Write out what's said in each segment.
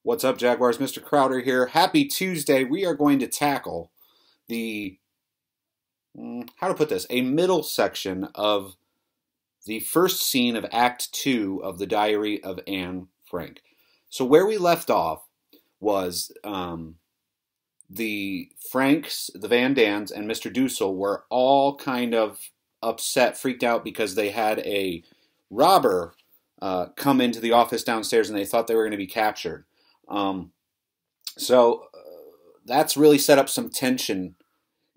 What's up, Jaguars? Mr. Crowder here. Happy Tuesday. We are going to tackle the, how to put this, a middle section of the first scene of Act 2 of the Diary of Anne Frank. So where we left off was the Franks, the Van Dans, and Mr. Dussel were all kind of upset, freaked out because they had a robber come into the office downstairs and they thought they were going to be captured. So that's really set up some tension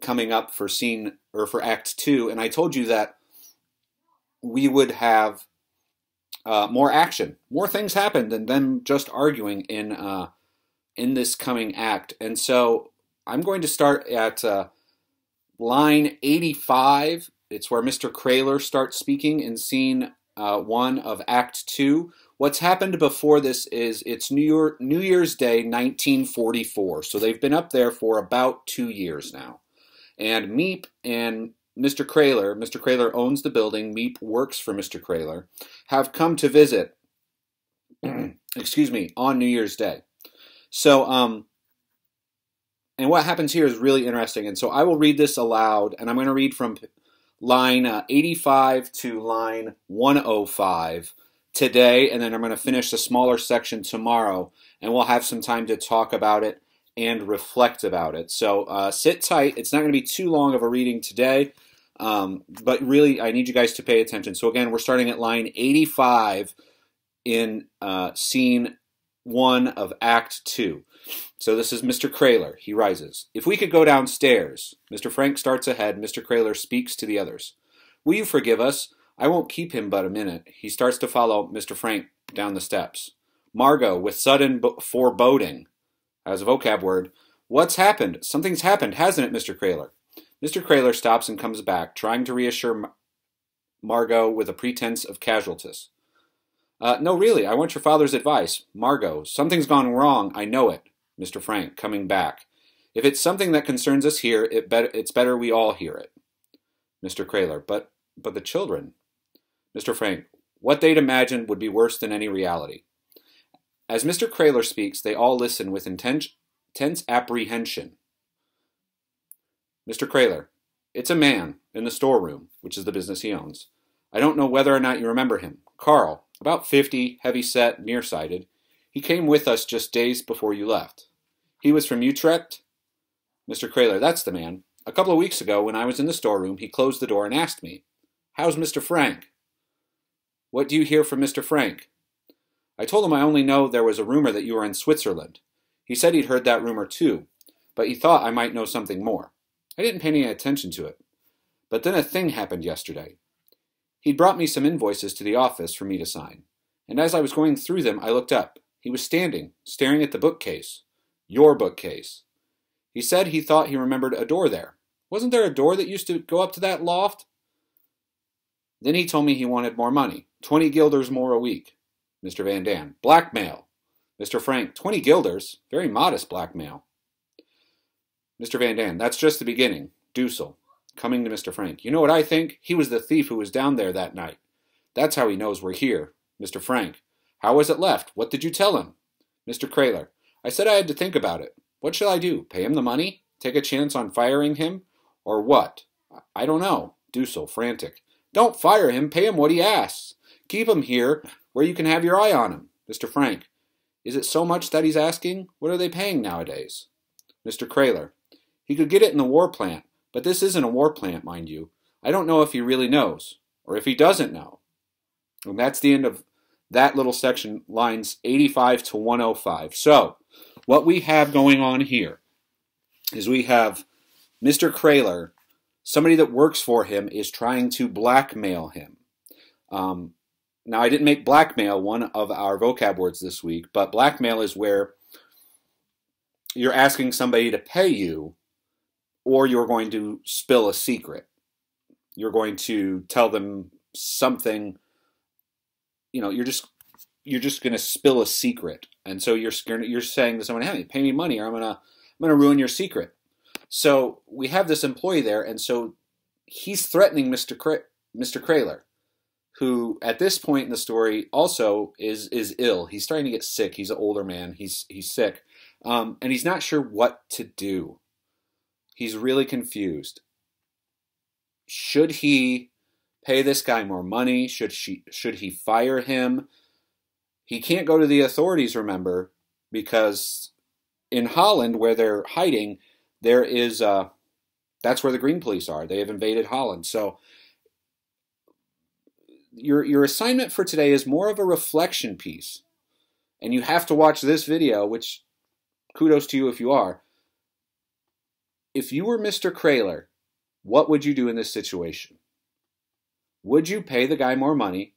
coming up for for Act 2, and I told you that we would have more action, more things happen than them just arguing in this coming act. And so I'm going to start at line 85. It's where Mr. Kraler starts speaking in scene 1 of Act 2. What's happened before this is it's New Year's Day, 1944. So they've been up there for about 2 years now. And Meep and Mr. Kraler owns the building, Meep works for Mr. Kraler, have come to visit, excuse me, on New Year's Day. So, and what happens here is really interesting. And so I will read this aloud, and I'm going to read from line 85 to line 105 today, and then I'm going to finish the smaller section tomorrow, and we'll have some time to talk about it and reflect about it. So sit tight. It's not going to be too long of a reading today, but really I need you guys to pay attention. So again, we're starting at line 85 in scene 1 of Act 2. So this is Mr. Kraler. He rises. "If we could go downstairs." Mr. Frank starts ahead. Mr. Kraler speaks to the others. "Will you forgive us? I won't keep him but a minute." He starts to follow Mr. Frank down the steps. Margot, with sudden foreboding, as a vocab word, "What's happened? Something's happened, hasn't it, Mr. Kraler?" Mr. Kraler stops and comes back, trying to reassure Margot with a pretense of casualness. "No, really, I want your father's advice." Margot, "Something's gone wrong, I know it." Mr. Frank, coming back. "If it's something that concerns us here, it's better we all hear it." Mr. Kraler, but the children." Mr. Frank, "What they'd imagine would be worse than any reality." As Mr. Kraler speaks, they all listen with tense apprehension. Mr. Kraler, "It's a man in the storeroom," which is the business he owns. "I don't know whether or not you remember him. Carl, about 50, heavy-set, nearsighted. He came with us just days before you left. He was from Utrecht?" Mr. Kraler, "That's the man. A couple of weeks ago, when I was in the storeroom, he closed the door and asked me, 'How's Mr. Frank?' 'What do you hear from Mr. Frank?' I told him I only know there was a rumor that you were in Switzerland. He said he'd heard that rumor too, but he thought I might know something more. I didn't pay any attention to it. But then a thing happened yesterday. He'd brought me some invoices to the office for me to sign, and as I was going through them, I looked up. He was standing, staring at the bookcase. Your bookcase. He said he thought he remembered a door there. Wasn't there a door that used to go up to that loft? Then he told me he wanted more money, 20 guilders more a week." Mr. Van Dam, "Blackmail." Mr. Frank, 20 guilders? Very modest blackmail." Mr. Van Dam, "That's just the beginning." Dussel, coming to Mr. Frank, "You know what I think? He was the thief who was down there that night. That's how he knows we're here." Mr. Frank, "How was it left? What did you tell him?" Mr. Kraler, "I said I had to think about it. What shall I do? Pay him the money? Take a chance on firing him? Or what? I don't know." Dussel, frantic, "Don't fire him. Pay him what he asks. Keep him here where you can have your eye on him." Mr. Frank, "Is it so much that he's asking? What are they paying nowadays?" Mr. Kraler, "He could get it in the war plant, but this isn't a war plant, mind you. I don't know if he really knows, or if he doesn't know." And that's the end of that little section, lines 85 to 105. So, what we have going on here is we have Mr. Kraler, somebody that works for him, is trying to blackmail him. Now, I didn't make blackmail one of our vocab words this week, but blackmail is where you're asking somebody to pay you, or you're going to spill a secret. You're going to tell them something. You're just going to spill a secret, and so you're saying to someone, "Hey, pay me money, or I'm gonna ruin your secret." So we have this employee there, and so he's threatening Mr. Kraler, who at this point in the story also is ill. He's starting to get sick. He's an older man. He's sick, and he's not sure what to do. He's really confused. Should he pay this guy more money? Should he fire him? He can't go to the authorities, remember, because in Holland, where they're hiding, there is that's where the Green Police are. They have invaded Holland. So your assignment for today is more of a reflection piece. And you have to watch this video, which kudos to you if you are. If you were Mr. Kraler, what would you do in this situation? Would you pay the guy more money?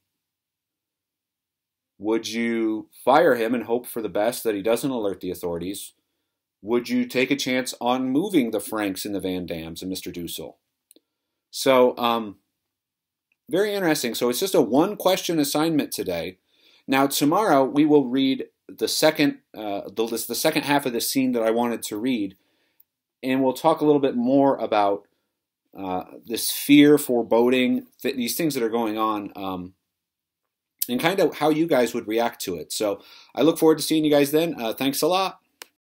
Would you fire him and hope for the best that he doesn't alert the authorities? Would you take a chance on moving the Franks and the Van Dams and Mr. Dussel? So, very interesting. So it's just a one-question assignment today. Now, tomorrow we will read the second half of the scene that I wanted to read, and we'll talk a little bit more about this fear, foreboding, these things that are going on, and kind of how you guys would react to it. So I look forward to seeing you guys then. Thanks a lot.